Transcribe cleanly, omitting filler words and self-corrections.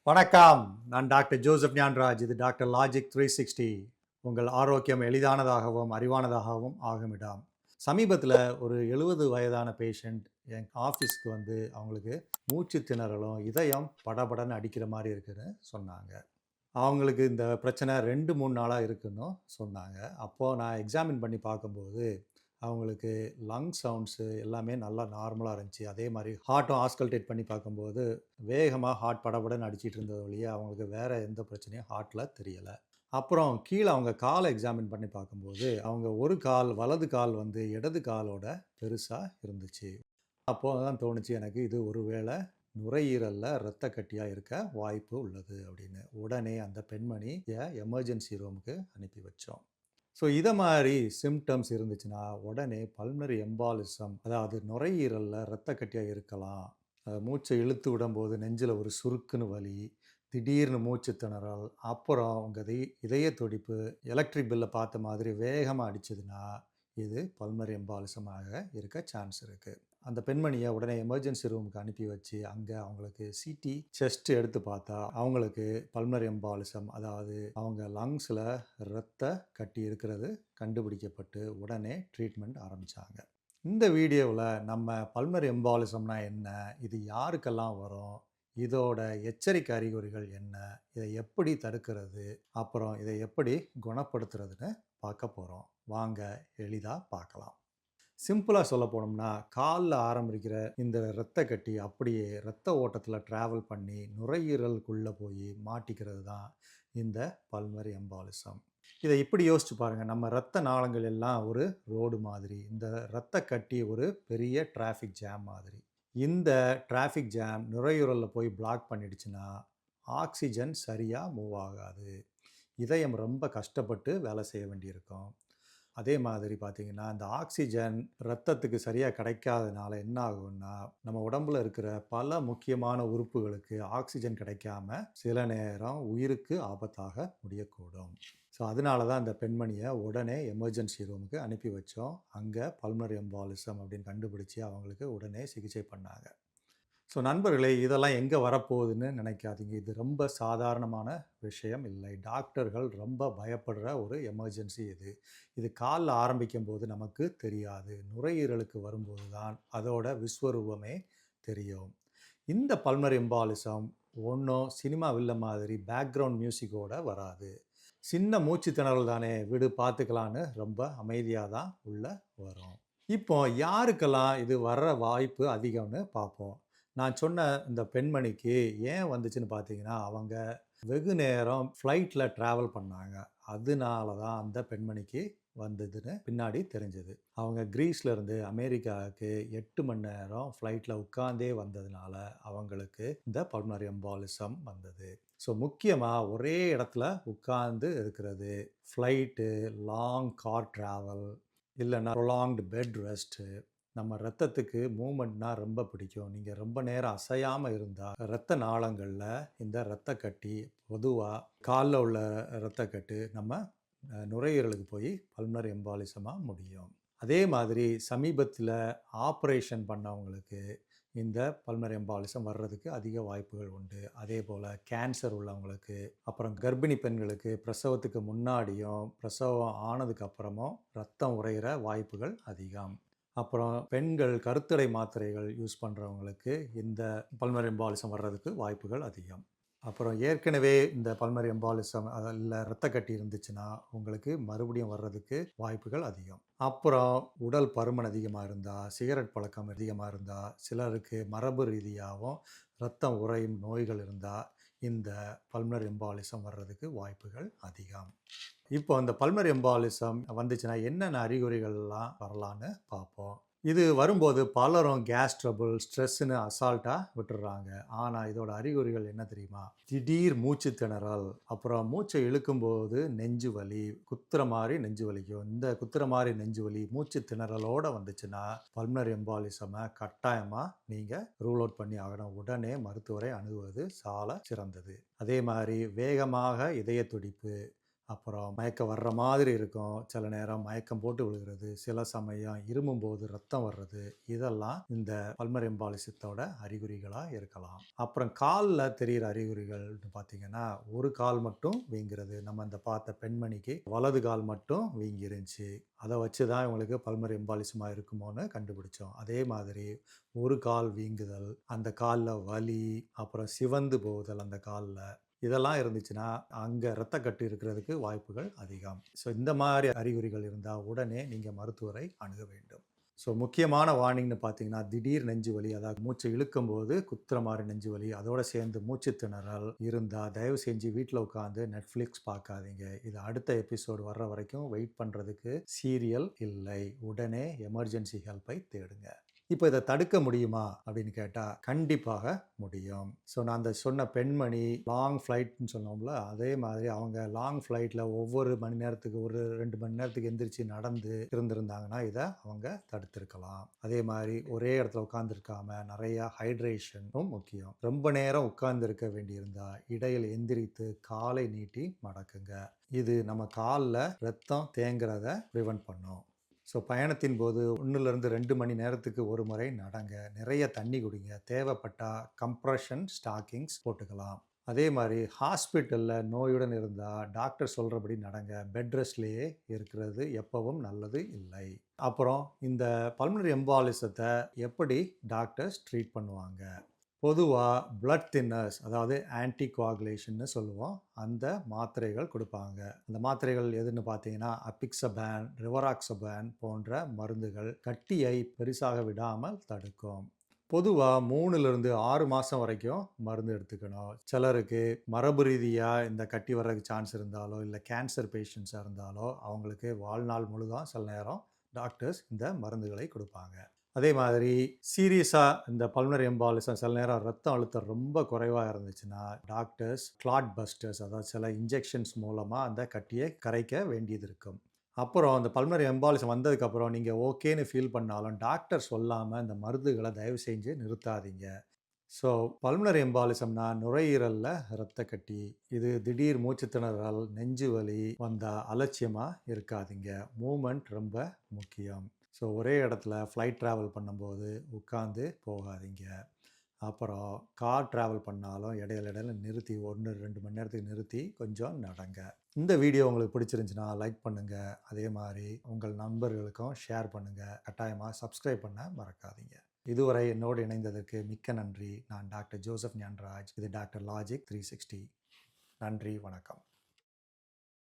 வணக்கம். நான் doctor Joseph Gnanaraj. இது டாக்டர் லாஜிக் 360. உங்கள் ஆரோக்கியம் எளிதானதாகவும் அறிவானதாகவும் ஆகும் இடம். சமீபத்தில் ஒரு 70 வயதான பேஷண்ட் என் ஆஃபீஸ்க்கு வந்து அவங்களுக்கு மூச்சு திணறலும் இதயம் படபடன்னு அடிக்கிற மாதிரி இருக்குன்னு சொன்னாங்க. அவங்களுக்கு இந்த பிரச்சனை 2-3 நாளாக இருக்குன்னு சொன்னாங்க. அப்போது நான் எக்ஸாமின் பண்ணி பார்க்கும்போது அவங்களுக்கு லங் சவுண்ட்ஸு எல்லாமே நல்லா நார்மலாக இருந்துச்சு. அதே மாதிரி ஹார்ட்டும் ஆஸ்கல்டேட் பண்ணி பார்க்கும்போது வேகமாக ஹார்ட் படபடன்னு அடிச்சிட்டு இருந்தது வழியே அவங்களுக்கு வேறு எந்த பிரச்சனையும் ஹார்ட்டில் தெரியலை. அப்புறம் கீழே அவங்க காலை எக்ஸாமின் பண்ணி பார்க்கும்போது அவங்க ஒரு கால் வலது கால் வந்து இடது காலோட பெருசாக இருந்துச்சு. அப்போது தான் தோணுச்சு எனக்கு, இது ஒரு வேளை நுரையீரலில் இரத்த கட்டியாக இருக்க வாய்ப்பு உள்ளது அப்படின்னு. உடனே அந்த பெண்மணியை எமர்ஜென்சி ரூமுக்கு அனுப்பி வச்சோம். ஸோ இதை மாதிரி சிம்டம்ஸ் இருந்துச்சுன்னா உடனே பல்மனரி எம்பாலிசம், அதாவது நுரையீரலில் இரத்த கட்டியாக இருக்கலாம். மூச்சை இழுத்து விடும்போது நெஞ்சில் ஒரு சுருக்குன்னு வலி, திடீர்னு மூச்சு திணறல், அப்புறம் உங்கள் இதய துடிப்பு எலக்ட்ரிக் பில்லை பார்த்த மாதிரி வேகமாக அடிச்சதுன்னா இது பல்மனரி எம்பாலிசமாக இருக்க சான்ஸ் இருக்குது. அந்த பெண்மணியை உடனே எமர்ஜென்சி ரூமுக்கு அனுப்பி வச்சு அங்கே அவங்களுக்கு சிடி செஸ்ட் எடுத்து பார்த்தா அவங்களுக்கு பல்மனரி எம்பாலிசம், அதாவது அவங்க லங்ஸில் இரத்த கட்டி இருக்கிறது கண்டுபிடிக்கப்பட்டு உடனே ட்ரீட்மெண்ட் ஆரம்பித்தாங்க. இந்த வீடியோவில் நம்ம பல்மனரி எம்பாலிசம்னா என்ன, இது யாருக்கெல்லாம் வரும், இதோட எச்சரிக்கை அறிகுறிகள் என்ன, இதை எப்படி தடுக்கிறது, அப்புறம் இதை எப்படி குணப்படுத்துறதுன்னு பார்க்க போகிறோம். வாங்க எளிதாக பார்க்கலாம். சிம்பிளாக சொல்ல போனோம்னா, காலில் ஆரம்பிக்கிற இந்த இரத்த கட்டி அப்படியே இரத்த ஓட்டத்தில் ட்ராவல் பண்ணி நுரையீரலுக்குள்ளே போய் மாட்டிக்கிறது தான் இந்த பல்மனரி எம்பாலிசம். இதை இப்படி யோசிச்சு பாருங்கள், நம்ம இரத்த நாளங்கள் எல்லாம் ஒரு ரோடு மாதிரி, இந்த இரத்த கட்டி ஒரு பெரிய டிராஃபிக் ஜாம் மாதிரி. இந்த டிராஃபிக் ஜாம் நுரையீரலில் போய் பிளாக் பண்ணிடுச்சுன்னா ஆக்சிஜன் சரியாக மூவ் ஆகாது. இதயம் ரொம்ப கஷ்டப்பட்டு வேலை செய்ய வேண்டியிருக்கும். அதே மாதிரி பார்த்திங்கன்னா, இந்த ஆக்சிஜன் ரத்தத்துக்கு சரியாக கிடைக்காதனால என்ன ஆகும்னா, நம்ம உடம்புல இருக்கிற பல முக்கியமான உறுப்புகளுக்கு ஆக்சிஜன் கிடைக்காம சில நேரம் உயிருக்கு ஆபத்தாக முடியக்கூடும். ஸோ அதனால தான் இந்த பெண்மணியை உடனே எமர்ஜென்சி ரூமுக்கு அனுப்பி வச்சோம். அங்கே பல்மனரி எம்பாலிசம் அப்படின்னு கண்டுபிடிச்சி அவங்களுக்கு உடனே சிகிச்சை பண்ணாங்க. ஸோ நண்பர்களே, இதெல்லாம் எங்கே வரப்போகுதுன்னு நினைக்காதீங்க. இது ரொம்ப சாதாரணமான விஷயம் இல்லை. டாக்டர்கள் ரொம்ப பயப்படுற ஒரு எமர்ஜென்சி இது. இது காலில் ஆரம்பிக்கும் போது நமக்கு தெரியாது. நுரையீரலுக்கு வரும்போது தான் அதோட விஸ்வரூபமே தெரியும். இந்த பல்மனரி எம்பாலிசம் ஒன்றும் சினிமா வில்ல மாதிரி பேக்ரவுண்ட் மியூசிக்கோடு வராது. சின்ன மூச்சு திணறல் தானே, விடு பார்த்துக்கலான்னு ரொம்ப அமைதியாக தான் உள்ளே வரும். இப்போ யாருக்கெல்லாம் இது வர்ற வாய்ப்பு அதிகம்னு பார்ப்போம். நான் சொன்ன இந்த பெண்மணிக்கு ஏன் வந்துச்சுன்னு பார்த்தீங்கன்னா, அவங்க வெகு நேரம் ஃப்ளைட்டில் ட்ராவல் பண்ணாங்க. அதனால தான் அந்த பெண்மணிக்கு வந்ததுன்னு பின்னாடி தெரிஞ்சது. அவங்க கிரீஸ்லேருந்து அமெரிக்காவுக்கு 8 மணி நேரம் ஃப்ளைட்டில் உட்கார்ந்தே வந்ததுனால அவங்களுக்கு இந்த பல்மனரி எம்பாலிசம் வந்தது. ஸோ முக்கியமாக ஒரே இடத்துல உட்கார்ந்து இருக்கிறது, ஃப்ளைட்டு, லாங் கார் ட்ராவல், இல்லைன்னா ப்ரொலாங்டு பெட் ரெஸ்ட்டு, நம்ம ரத்தத்துக்கு மூமெண்ட்னா ரொம்ப பிடிக்கும். நீங்கள் ரொம்ப நேரம் அசையாமல் இருந்தால் இரத்த நாளங்களில் இந்த இரத்த கட்டி, பொதுவாக காலில் உள்ள இரத்த கட்டு நம்ம நுரையீரலுக்கு போய் பல்மனரி எம்பாலிசமாக முடியும். அதே மாதிரி சமீபத்தில் ஆப்ரேஷன் பண்ணவங்களுக்கு இந்த பல்மனரி எம்பாலிசம் வர்றதுக்கு அதிக வாய்ப்புகள் உண்டு. அதே போல் கேன்சர் உள்ளவங்களுக்கு, அப்புறம் கர்ப்பிணி பெண்களுக்கு பிரசவத்துக்கு முன்னாடியும் பிரசவம் ஆனதுக்கு அப்புறமும் ரத்தம் உறையிற வாய்ப்புகள் அதிகம். அப்புறம் பெண்கள் கருத்தடை மாத்திரைகள் யூஸ் பண்ணுறவங்களுக்கு இந்த பல்மனரி எம்பாலிசம் வர்றதுக்கு வாய்ப்புகள் அதிகம். அப்புறம் ஏற்கனவே இந்த பல்மனரி எம்பாலிசம் அதில் இரத்த கட்டி இருந்துச்சுன்னா உங்களுக்கு மறுபடியும் வர்றதுக்கு வாய்ப்புகள் அதிகம். அப்புறம் உடல் பருமன் அதிகமாக இருந்தால், சிகரெட் பழக்கம் அதிகமாக இருந்தால், சிலருக்கு மரபு ரீதியாகவும் இரத்தம் உறையும் நோய்கள் இருந்தால் இந்த பல்மனரி எம்பாலிசம் வர்றதுக்கு வாய்ப்புகள் அதிகம். இப்போ அந்த பல்மனரி எம்பாலிசம் வந்துச்சுன்னா என்னென்ன அறிகுறிகள்லாம் வரலான்னு பார்ப்போம். இது வரும்போது பலரும் கேஸ் ட்ரபிள், ஸ்ட்ரெஸ்ஸுன்னு அசால்ட்டாக விட்டுடுறாங்க. ஆனால் இதோட அறிகுறிகள் என்ன தெரியுமா? திடீர் மூச்சு திணறல், அப்புறம் மூச்சை இழுக்கும்போது நெஞ்சு வலி, குத்துற மாதிரி நெஞ்சு வலிக்கும். இந்த குத்துற மாதிரி நெஞ்சு வலி மூச்சு திணறலோடு வந்துச்சுன்னா பல்மனரி எம்பாலிசமை கட்டாயமாக நீங்கள் ரூல் அவுட் பண்ணி ஆகணும். உடனே மருத்துவரை அணுகுவது சால சிறந்தது. அதே மாதிரி வேகமாக இதய துடிப்பு, அப்புறம் மயக்கம் வர்ற மாதிரி இருக்கும். சில நேரம் மயக்கம் போட்டு விழுகிறது. சில சமயம் இருமும்போது ரத்தம் வர்றது. இதெல்லாம் இந்த பல்மனரி எம்பாலிசத்தோட அறிகுறிகளா இருக்கலாம். அப்புறம் கால்ல தெரியிற அறிகுறிகள்னு பார்த்தீங்கன்னா, ஒரு கால் மட்டும் வீங்குறது. நம்ம அந்த பார்த்த பெண்மணிக்கு வலது கால் மட்டும் வீங்கிருந்துச்சு. அத வச்சு தான் இவங்களுக்கு பல்மனரி எம்பாலிசமா இருக்குமோன்னு கண்டுபிடிச்சோம். அதே மாதிரி ஒரு கால் வீங்குதல், அந்த கால்ல வலி, அப்புறம் சிவந்து போகுதல் அந்த கால்ல. இதெல்லாம் இருந்துச்சுன்னா, அங்க இரத்தக்கட்டு இருக்கிறதுக்கு வாய்ப்புகள் அதிகம். ஸோ இந்த மாரி அறிகுறிகள் இருந்தா உடனே நீங்க மருத்துவரை அணுக வேண்டும். ஸோ முக்கியமான வார்னிங்னு பார்த்தீங்கன்னா, திடீர் நெஞ்சு வலி, அதாவது மூச்சை இழுக்கும்போது குத்துற மாரி நெஞ்சு வலி, அதோட சேர்ந்து மூச்சு திணறல் இருந்தா, தயவு செஞ்சு வீட்ல உட்காந்து Netflix பார்க்காதீங்க. இது அடுத்த எபிசோடு வர்ற வரைக்கும் வெயிட் பண்றதுக்கு சீரியல் இல்லை. உடனே எமர்ஜென்சி ஹெல்ப்பை தேடுங்க. இப்போ இத தடுக்க முடியுமா அப்படின்னு கேட்டா, கண்டிப்பாக முடியும். ஸோ நான் அந்த சொன்ன பெண்மணி லாங் ஃப்ளைட்ன்னு சொன்னோம்ல, அதே மாதிரி அவங்க லாங் ஃப்ளைட்ல ஒவ்வொரு மணி நேரத்துக்கு ஒரு 2 மணி நேரத்துக்கு எந்திரிச்சு நடந்து இருந்திருந்தாங்கன்னா, இத அவங்க தடுத்திருக்கலாம். அதே மாதிரி ஒரே இடத்துல உட்கார்ந்திருக்காம நிறைய ஹைட்ரேஷனும் முக்கியம். ரொம்ப நேரம் உட்கார்ந்திருக்க வேண்டியிருந்தா, இடையில எந்திரித்து காலை நீட்டி மடக்குங்க. இது நம்ம கால்ல ரத்தம் தேங்குறத பிரிவென்ட் பண்ணும். ஸோ பயணத்தின் போது 1லிருந்து 2 மணி நேரத்துக்கு ஒரு முறை நடங்க. நிறைய தண்ணி குடிங்க. தேவைப்பட்டா கம்ப்ரஷன் ஸ்டாக்கிங்ஸ் போட்டுக்கலாம். அதே மாதிரி ஹாஸ்பிட்டல்ல நோயுடன் இருந்தா டாக்டர் சொல்றபடி நடங்க. பெட் ரெஸ்ட்லயே இருக்கிறது எப்பவும் நல்லது இல்லை. அப்புறம் இந்த பல்மனரி எம்பாலிசத்த எப்படி டாக்டர்ஸ் ட்ரீட் பண்ணுவாங்க? பொதுவா பிளட் தின்னர்ஸ், அதாவது ஆன்டி கோஆகுலேஷன்னு சொல்லுவோம். அந்த மாத்திரைகள் கொடுப்பாங்க. அந்த மாத்திரைகள் எதுன்னு பார்த்தீங்கன்னா, அபிக்ஸபேன், ரிவராக்ஸபேன் போன்ற மருந்துகள் கட்டியை பெரிசாக விடாமல் தடுக்கும். பொதுவா 3லிருந்து 6 மாசம் வரைக்கும் மருந்து எடுத்துக்கணும். சிலருக்கு மரபு ரீதியா இந்த கட்டி வர்றதுக்கு சான்ஸ் இருந்தாலோ, இல்ல கேன்சர் பேஷண்ட்ஸா இருந்தாலோ, அவங்களுக்கு வாழ்நாள் முழுதும் சில நேரம் டாக்டர்ஸ் இந்த மருந்துகளை கொடுப்பாங்க. அதே மாதிரி சீரியஸா இந்த பல்மனரி எம்பாலிசம் சில நேரம் ரத்த அழுத்தம் ரொம்ப குறைவா இருந்துச்சுன்னா, டாக்டர்ஸ் கிளாட் பஸ்டர்ஸ், அதாவது சில இன்ஜெக்ஷன்ஸ் மூலமா அந்த கட்டியை கரைக்க வேண்டியது இருக்கும். அப்புறம் அந்த பல்மனரி எம்பாலிசம் வந்ததுக்கப்புறம் நீங்க ஓகேன்னு ஃபீல் பண்ணாலும், டாக்டர் சொல்லாம இந்த மருந்துகள தயவு செஞ்சு நிறுத்தாதீங்க. ஸோ பல்மனரி எம்பாலிசம்னா நுரையீரல்ல இரத்த கட்டி. இது திடீர் மூச்சு திணறல், நெஞ்சு வலி வந்தா அலட்சியமா இருக்காதீங்க. மூவ்மெண்ட் ரொம்ப முக்கியம். ஸோ ஒரே இடத்துல ஃப்ளைட் ட்ராவல் பண்ணும்போது உட்காந்து போகாதீங்க. அப்புறம் கார் ட்ராவல் பண்ணாலும் இடையில நிறுத்தி 1, 2 மணி நேரத்துக்கு நிறுத்தி கொஞ்சம் நடங்க. இந்த வீடியோ உங்களுக்கு பிடிச்சிருந்துச்சுன்னா லைக் பண்ணுங்க. அதே மாதிரி உங்கள் நண்பர்களுக்கும் ஷேர் பண்ணுங்க. கட்டாயமா சப்ஸ்கிரைப் பண்ண மறக்காதீங்க. இதுவரை என்னோடு இணைந்ததற்கு மிக்க நன்றி. நான் டாக்டர் ஜோசப் ஞான்ராஜ். இது டாக்டர் லாஜிக் 360. நன்றி, வணக்கம்.